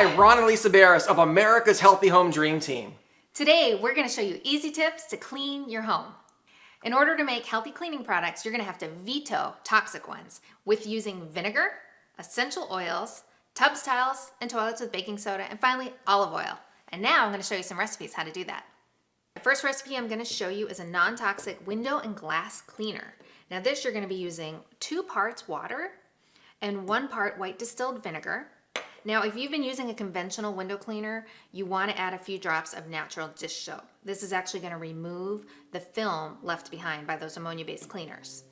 Hi, Ron and Lisa Barris of America's Healthy Home Dream Team. Today, we're going to show you easy tips to clean your home. In order to make healthy cleaning products, you're going to have to veto toxic ones with using vinegar, essential oils, tubs, tiles, and toilets with baking soda, and finally, olive oil. And now I'm going to show you some recipes how to do that. The first recipe I'm going to show you is a non-toxic window and glass cleaner. Now this, you're going to be using 2 parts water and 1 part white distilled vinegar. Now, if you've been using a conventional window cleaner, you want to add a few drops of natural dish soap. This is actually going to remove the film left behind by those ammonia-based cleaners.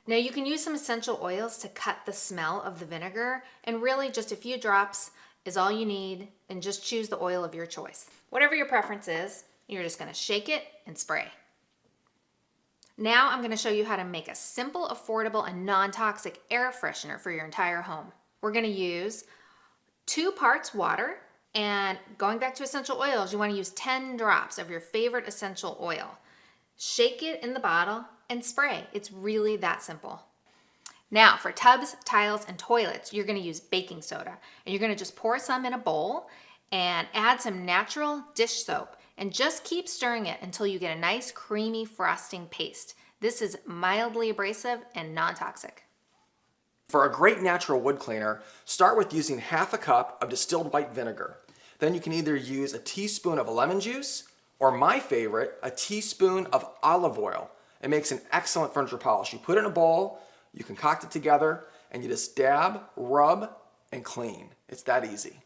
Now, you can use some essential oils to cut the smell of the vinegar, and really just a few drops is all you need, and just choose the oil of your choice. Whatever your preference is, you're just going to shake it and spray. Now, I'm going to show you how to make a simple, affordable, and non-toxic air freshener for your entire home. We're going to use 2 parts water, and going back to essential oils, you want to use 10 drops of your favorite essential oil. Shake it in the bottle and spray. It's really that simple. Now for tubs, tiles, and toilets, you're going to use baking soda, and you're going to just pour some in a bowl and add some natural dish soap and just keep stirring it until you get a nice creamy frosting paste. This is mildly abrasive and non-toxic. For a great natural wood cleaner, start with using half a cup of distilled white vinegar. Then you can either use a teaspoon of lemon juice, or my favorite, a teaspoon of olive oil. It makes an excellent furniture polish. You put it in a bowl, you concoct it together, and you just dab, rub, and clean. It's that easy.